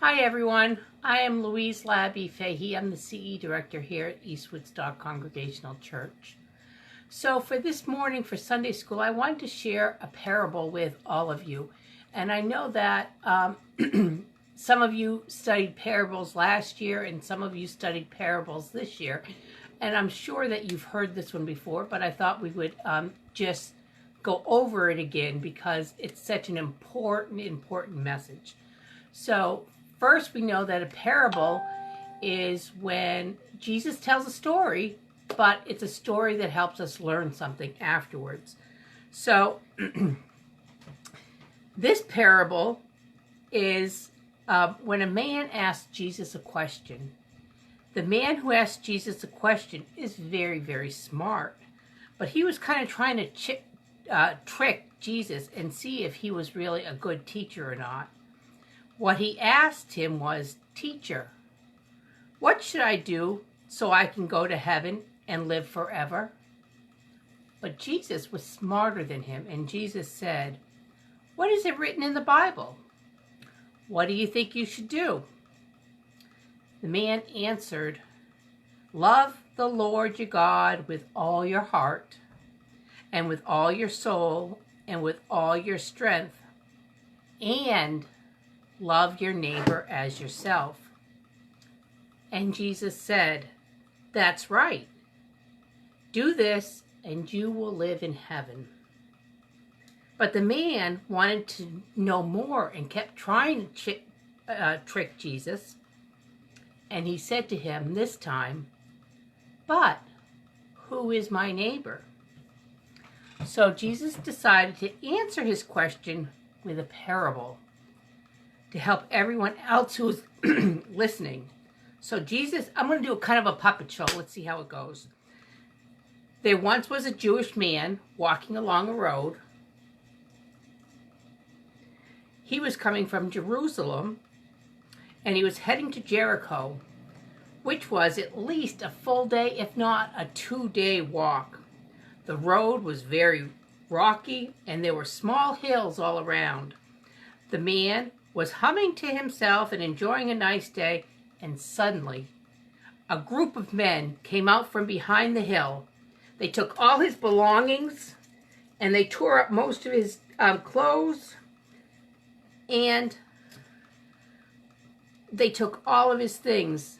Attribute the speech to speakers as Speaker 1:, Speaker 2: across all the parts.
Speaker 1: Hi everyone, I am Louise Labbe-Fahy. I'm the CE Director here at East Woodstock Congregational Church. So for this morning, for Sunday School, I wanted to share a parable with all of you. And I know that some of you studied parables last year and some of you studied parables this year. And I'm sure that you've heard this one before, but I thought we would just go over it again because it's such an important message. So first, we know that a parable is when Jesus tells a story, but it's a story that helps us learn something afterwards. So this parable is when a man asks Jesus a question. The man who asked Jesus a question is very smart, but he was kind of trying to trick Jesus and see if he was really a good teacher or not. What he asked him was, "Teacher, what should I do so I can go to heaven and live forever?" But Jesus was smarter than him, and Jesus said, "What is it written in the Bible? What do you think you should do?" The man answered, "Love the Lord your God with all your heart, and with all your soul, and with all your strength, and love your neighbor as yourself." And Jesus said, "That's right. Do this and you will live in heaven." But the man wanted to know more and kept trying to trick Jesus. And he said to him this time, "But who is my neighbor?" So Jesus decided to answer his question with a parable to help everyone else who is listening. So Jesus, I'm going to do a kind of a puppet show. Let's see how it goes. There once was a Jewish man walking along a road. He was coming from Jerusalem, and he was heading to Jericho, which was at least a full day, if not a 2-day walk. The road was very rocky, and there were small hills all around. The man was humming to himself and enjoying a nice day, and suddenly a group of men came out from behind the hill. They took all his belongings and they tore up most of his clothes, and they took all of his things.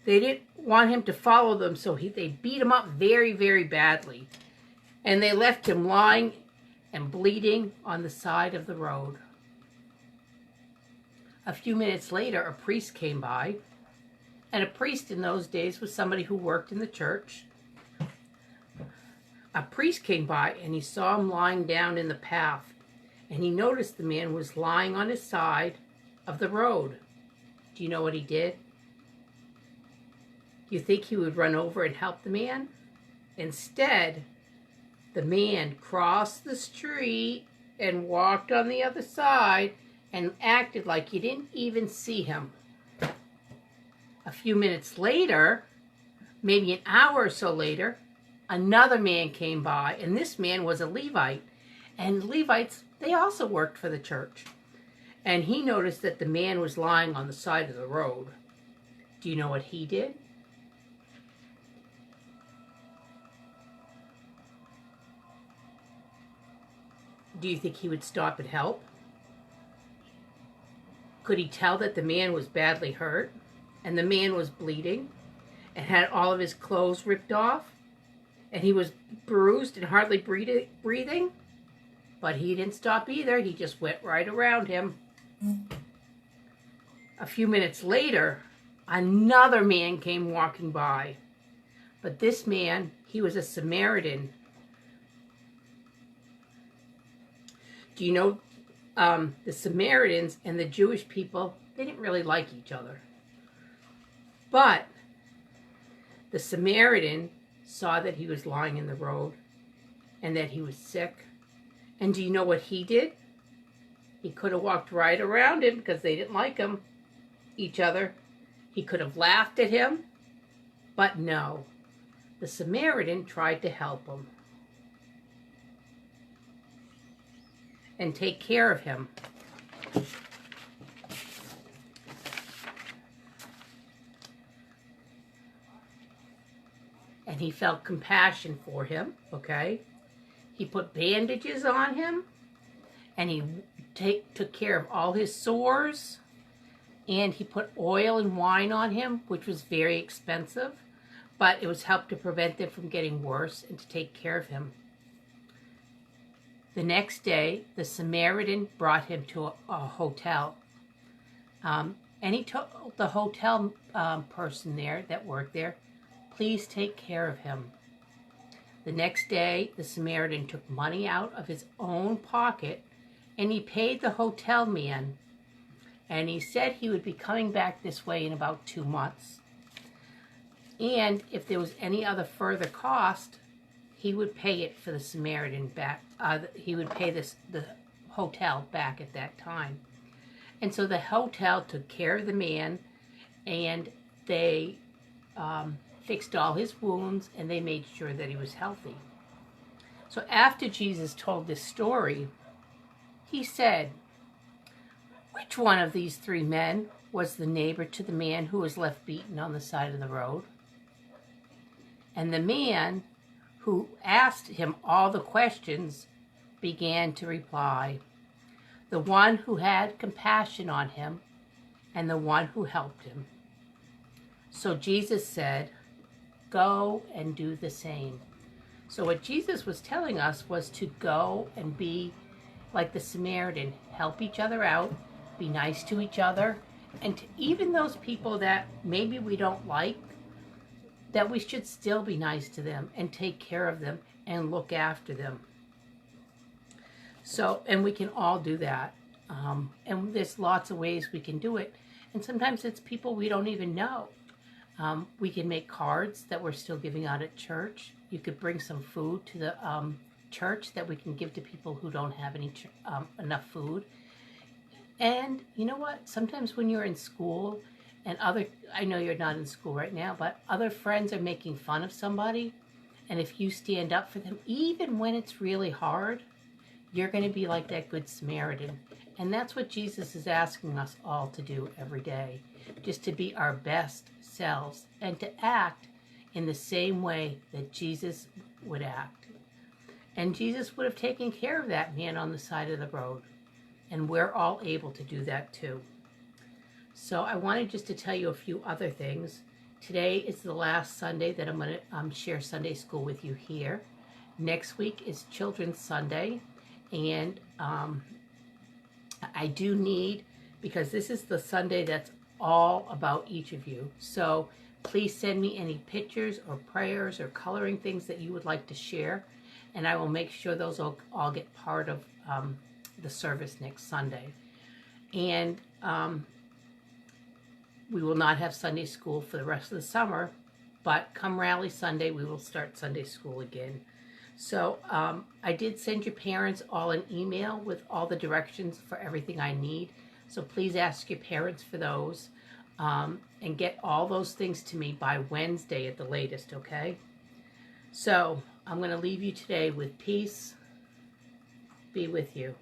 Speaker 1: They didn't want him to follow them, so they beat him up very badly, and they left him lying and bleeding on the side of the road. A few minutes later, a priest came by, and a priest in those days was somebody who worked in the church. A priest came by, and he saw him lying down in the path, and he noticed the man was lying on his side of the road. Do you know what he did? You think he would run over and help the man? Instead, the man crossed the street and walked on the other side and acted like you didn't even see him. A few minutes later, maybe an hour or so later, another man came by, and this man was a Levite. And Levites, they also worked for the church. And he noticed that the man was lying on the side of the road. Do you know what he did? Do you think he would stop and help? Could he tell that the man was badly hurt, and the man was bleeding, and had all of his clothes ripped off, and he was bruised and hardly breathing? But he didn't stop either. He just went right around him. A few minutes later, another man came walking by. But this man, he was a Samaritan. Do you know the Samaritans and the Jewish people, they didn't really like each other. But the Samaritan saw that he was lying in the road and that he was sick. And do you know what he did? He could have walked right around him because they didn't like each other. He could have laughed at him, but no. The Samaritan tried to help him and take care of him. and he felt compassion for him, okay? He put bandages on him, and he took care of all his sores, and he put oil and wine on him, which was very expensive, but it was helped to prevent them from getting worse and to take care of him. The next day, the Samaritan brought him to a hotel, and he told the hotel person there that worked there, please take care of him. The next day, the Samaritan took money out of his own pocket, and he paid the hotel man, and he said he would be coming back this way in about 2 months. And if there was any other further cost, he would pay it for the Samaritan back. He would pay the hotel back at that time. And so the hotel took care of the man, and they fixed all his wounds, and they made sure that he was healthy. So after Jesus told this story, he said, which one of these 3 men was the neighbor to the man who was left beaten on the side of the road? And the man who asked him all the questions began to reply, the one who had compassion on him and the one who helped him. So Jesus said, go and do the same. So what Jesus was telling us was to go and be like the Samaritan, help each other out, be nice to each other, and to even those people that maybe we don't like, that we should still be nice to them and take care of them and look after them. So, and we can all do that. And there's lots of ways we can do it. And sometimes it's people we don't even know. We can make cards that we're still giving out at church. You could bring some food to the church that we can give to people who don't have any enough food. And you know what? Sometimes when you're in school and I know you're not in school right now, but other friends are making fun of somebody, and if you stand up for them, even when it's really hard, you're going to be like that Good Samaritan. And that's what Jesus is asking us all to do every day, just to be our best selves and to act in the same way that Jesus would act. And Jesus would have taken care of that man on the side of the road. And we're all able to do that too. So I wanted just to tell you a few other things. Today is the last Sunday that I'm going to share Sunday school with you here. Next week is Children's Sunday. And I do need, because this is the Sunday that's all about each of you. So please send me any pictures or prayers or coloring things that you would like to share. And I will make sure those all get part of the service next Sunday. And we will not have Sunday school for the rest of the summer, but come Rally Sunday, we will start Sunday school again. So I did send your parents all an email with all the directions for everything I need. So please ask your parents for those and get all those things to me by Wednesday at the latest, okay? So I'm going to leave you today with peace be with you.